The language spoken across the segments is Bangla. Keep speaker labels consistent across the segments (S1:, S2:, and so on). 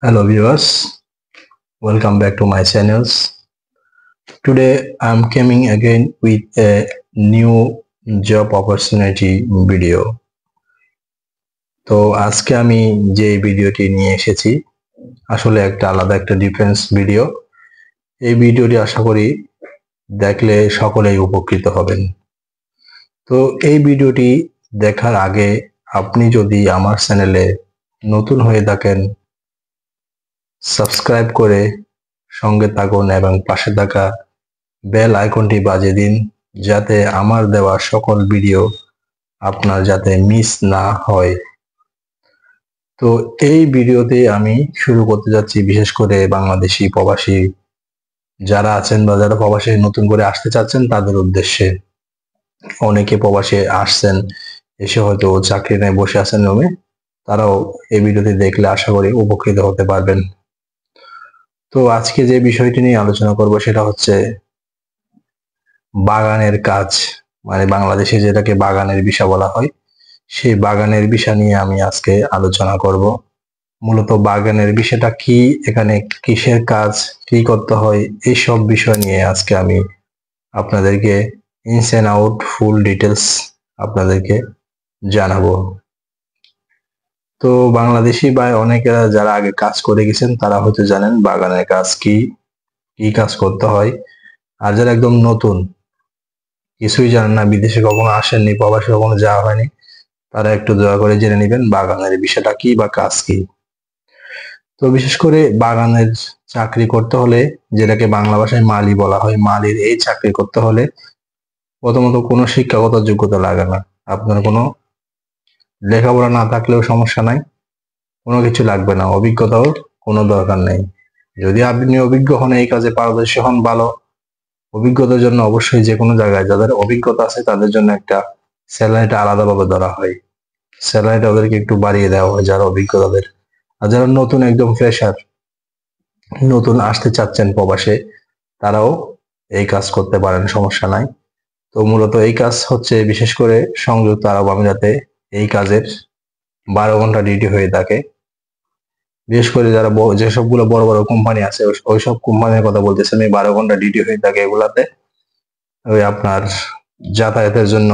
S1: Hello viewers, welcome back to my channels. Today I'm coming again with a new job opportunity video. তো আজকে আমি যে ভিডিওটি নিয়ে এসেছি আসলে একটা ডিফারেন্স ভিডিও। এই ভিডিওটি আশা করি দেখলে সকলেই উপকৃত হবেন। তো এই ভিডিওটি দেখার আগে আপনি যদি আমার চ্যানেলে নতুন হয়ে থাকেন সাবস্ক্রাইব করে সঙ্গে থাকুন এবং পাশে থাকা বেল আইকনটি বাজিয়ে দিন যাতে আমার দেওয়া সকল ভিডিও আপনার যাতে মিস না হয়। তো এই ভিডিওতে আমি শুরু করতে যাচ্ছি বিশেষ করে বাংলাদেশি প্রবাসী যারা আছেন বা যারা প্রবাসে নতুন করে আসতে চাচ্ছেন তাদের উদ্দেশ্যে। অনেকে প্রবাসে আসছেন এসে হয়তো চাকরি নিয়ে বসে আছেন রুমে, তারাও এই ভিডিওটি দেখলে আশা করি উপকৃত হতে পারবেন। তো আজকে যে বিষয়টি নিয়ে আলোচনা করব সেটা হচ্ছে বাগানের কাজ, মানে বাংলাদেশে যেটাকে বাগানের ভিসা বলা হয়, সেই বাগানের ভিসা নিয়ে আমি আজকে আলোচনা করব। মূলত বাগানের ভিসাটা কি, এখানে কিসের কাজ, কি করতে হয়, এইসব বিষয় নিয়ে আজকে আমি আপনাদেরকে ইনস এন্ড আউট ফুল ডিটেলস আপনাদেরকে জানাবো। তো বাংলাদেশি বা অনেকেরা যারা আগে কাজ করে গেছেন তারা হয়তো জানেন বাগানের কাজ কি, কি কাজ করতে হয়। আর যারা একদম নতুন কিছুই জানেন না, বিদেশে কখনো আসেননি, প্রবাসে কখনো যাওয়া হয়নি, তারা একটু দয়া করে জেনে নেবেন বাগানের বিষয়টা কি বা কাজ কি। তো বিশেষ করে বাগানের চাকরি করতে হলে, যেটাকে বাংলা ভাষায় মালি বলা হয়, মালির এই চাকরি করতে হলে প্রথমত কোনো শিক্ষাগত যোগ্যতা লাগে না। আপনার কোনো লেখাপড়া না থাকলেও সমস্যা নাই, কোনো কিছু লাগবে না, অভিজ্ঞতাও কোনো দরকার নেই। যদি আপনি অভিজ্ঞ হন, এই কাজে পারদর্শী হন, ভালো। অভিজ্ঞতার জন্য অবশ্যই যে কোনো জায়গায় যাদের অভিজ্ঞতা আছে তাদের জন্য একটা স্যালারিটা আলাদাভাবে ধরা হয়, স্যালারিটা ওদেরকে একটু বাড়িয়ে দেওয়া হয় যারা অভিজ্ঞতাদের। আর যারা নতুন একদম ফ্রেশার, নতুন আসতে চাচ্ছেন প্রবাসে, তারাও এই কাজ করতে পারেন, সমস্যা নাই। তো মূলত এই কাজ হচ্ছে বিশেষ করে সংযুক্ত আরব আমিরাতে এই কাজের 12 ঘন্টা ডিউটি হয়ে থাকে। বিশেষ করে যারা যেসবগুলো বড় বড় কোম্পানি আছে ওইসব কোম্পানির কথা বলতেছে আমি, 12 ঘন্টা ডিউটি হয়ে থাকে এগুলাতে। ওই আপনার যাতায়াতের জন্য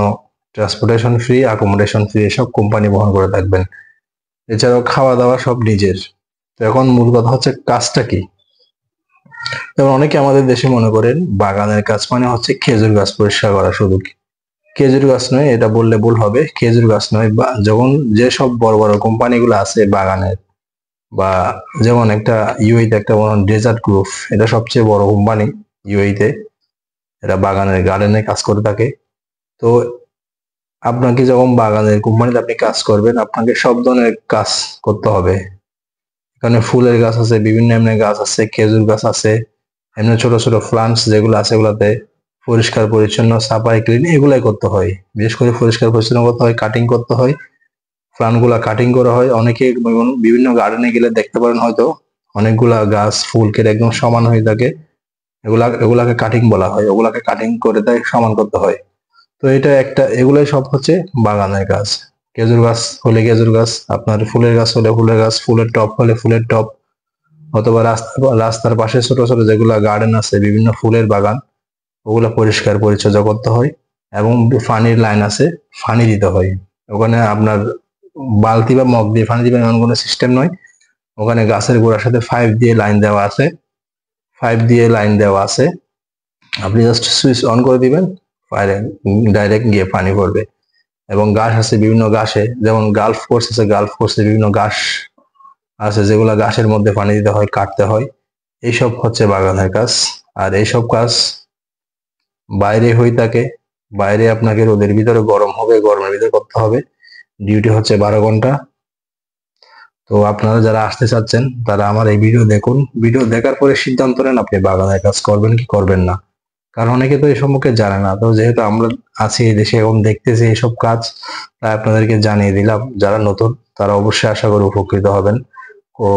S1: ট্রান্সপোর্টেশন ফ্রি, অ্যাকোমোডেশন ফ্রি, এসব কোম্পানি বহন করে থাকবেন। এছাড়াও খাওয়া দাওয়া সব নিজের। তো এখন মূল কথা হচ্ছে কাজটা কি। যেমন অনেকে আমাদের দেশে মনে করেন বাগানের কাজ মানে হচ্ছে খেজুর গাছ পরিষ্কার করা, শুধু খেজুর গাছ নয়, এটা বললে ভুল হবে, খেজুর গাছ নয়, বা যখন যেসব বড় বড় কোম্পানিগুলো আছে বাগানের, বা যেমন একটা ইউএইতে একটা ডেজার্ট গ্রুপ, এটা সবচেয়ে বড় কোম্পানি ইউএইতে, এরা বাগানের গার্ডেনে কাজ করে থাকে। তো আপনাকে যখন বাগানের কোম্পানিতে আপনি কাজ করবেন, আপনাকে সব ধরনের কাজ করতে হবে। এখানে ফুলের গাছ আছে, বিভিন্ন এমনি গাছ আছে, খেজুর গাছ আছে, এমনি ছোট ছোট প্লান্টস যেগুলো আছে এগুলাতে পরিষ্কার পরিচ্ছন্ন, সাফাই ক্লিন এগুলাই করতে হয়। বিশেষ করে পরিষ্কার পরিচ্ছন্ন করতে হয়, কাটিং করতে হয়, প্লান্ট গুলা কাটিং করা হয়। অনেকে বিভিন্ন গার্ডেনে গেলে দেখতে পারেন হয়তো অনেকগুলা গাছ ফুল কেটে একদম সমান হয়ে থাকে, এগুলাকে কাটিং বলা হয়, ওগুলাকে কাটিং করে দেয়, সমান করতে হয়। তো এটা একটা, এগুলাই সব হচ্ছে বাগানের কাজ। খেজুর গাছ হলে খেজুর গাছ, আপনার ফুলের গাছ হলে ফুলের গাছ, ফুলের টব হলে ফুলের টব, অথবা রাস্তার পাশে ছোট ছোট যেগুলা গার্ডেন আছে, বিভিন্ন ফুলের বাগান, ওগুলা পরিষ্কার পরিচর্যা করতে হয়। এবং পানির লাইন আছে, পানি দিতে হয়। ওখানে আপনার বালতি বা মগ দিয়ে পানি দিবেন এমন কোনো সিস্টেম নয়, ওখানে গাছের গোড়ার সাথে পাইপ দিয়ে লাইন দেওয়া আছে, আপনি জাস্ট সুইচ অন করে দিবেন, ডাইরেক্ট গিয়ে পানি পড়বে। এবং গাছ আছে বিভিন্ন গাছে, যেমন গালফ কোর্স আছে, গালফ কোর্সে বিভিন্ন গাছ আছে যেগুলা গাছের মধ্যে পানি দিতে হয়, কাটতে হয়। এইসব হচ্ছে বাগানের কাজ। আর এইসব কাজ বাইরে হয়ে থাকে, বাইরে আপনাকে রোদের ভিতরে গরম হবে, গরমের ভিতরে করতে হবে। ডিউটি হচ্ছে 12 ঘন্টা। তো আপনারা যারা আসতে চাচ্ছেন তারা আমার এই ভিডিও দেখুন, ভিডিও দেখার পরে সিদ্ধান্ত নেন আপনি বাগানের কাজ করবেন কি করবেন না। কারণ অনেকে তো এই সম্পর্কে জানে না। তো যেহেতু আমরা আছি এই দেশে এবং দেখতেছি এইসব কাজ, তাই আপনাদেরকে জানিয়ে দিলাম। যারা নতুন তারা অবশ্যই আশা করি উপকৃত হবেন। ও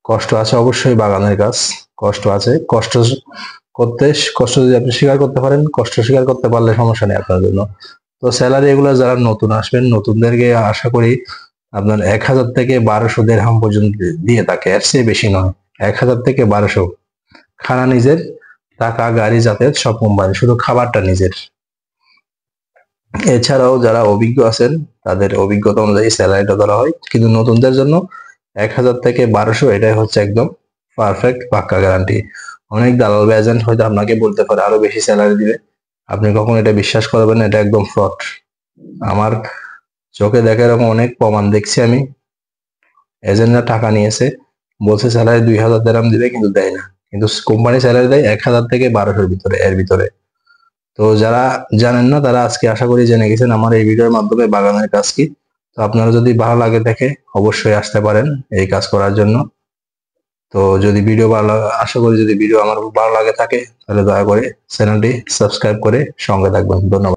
S1: কষ্ট আছে অবশ্যই, বাগানের কাজ কষ্ট আছে, কষ্ট যদি আপনি স্বীকার করতে পারেন, কষ্ট স্বীকার করতে পারলে সমস্যা নেই আপনার জন্য। তো স্যালারি এগুলো যারা নতুন আসবেন, নতুনদেরকে আশা করি আপনার 1000 থেকে 1200 দিরহাম পর্যন্ত দিয়ে থাকে, এর চেয়ে বেশি নয়। 1000 থেকে 1200, খানা নিজের, টাকা, গাড়ি, যাতায়াত সব কোম্পানি, শুধু খাবারটা নিজের। এছাড়াও যারা অভিজ্ঞ আছেন তাদের অভিজ্ঞতা অনুযায়ী স্যালারিটা ধরা হয়, কিন্তু নতুনদের জন্য 1000 থেকে 1200 এটাই হচ্ছে একদম পারফেক্ট পাক্কা গ্যারান্টি। অনেক দালাল বা এজেন্ট হয়তো আপনাকে বলতে পারে আরো বেশি স্যালারি দিবে, আপনি কখনো এটা বিশ্বাস করবেন না, এটা একদম ফ্রড। আমার চোখে দেখা এরকম অনেক প্রমাণ দেখছি আমি। এজেন্টরা টাকা নিয়েছে, বলছে স্যালারি 2000 দিরহাম দিবে, কিন্তু দেয় না। কিন্তু কোম্পানি স্যালারি দেয় 1000 থেকে 1200-এর ভিতরে, এর ভিতরে। তো যারা জানেন না তারা আজকে আশা করি জেনে গেছেন আমার এই ভিডিওর মাধ্যমে বাগানের কাজ কি। তো আপনারা যদি ভালো লাগে দেখে অবশ্যই আসতে পারেন এই কাজ করার জন্য। তো যদি ভিডিও ভালো আশা করি যদি ভিডিও আমার ভালো লাগে থাকে তাহলে দয়া করে চ্যানেলটি সাবস্ক্রাইব করে সঙ্গে থাকবেন। ধন্যবাদ।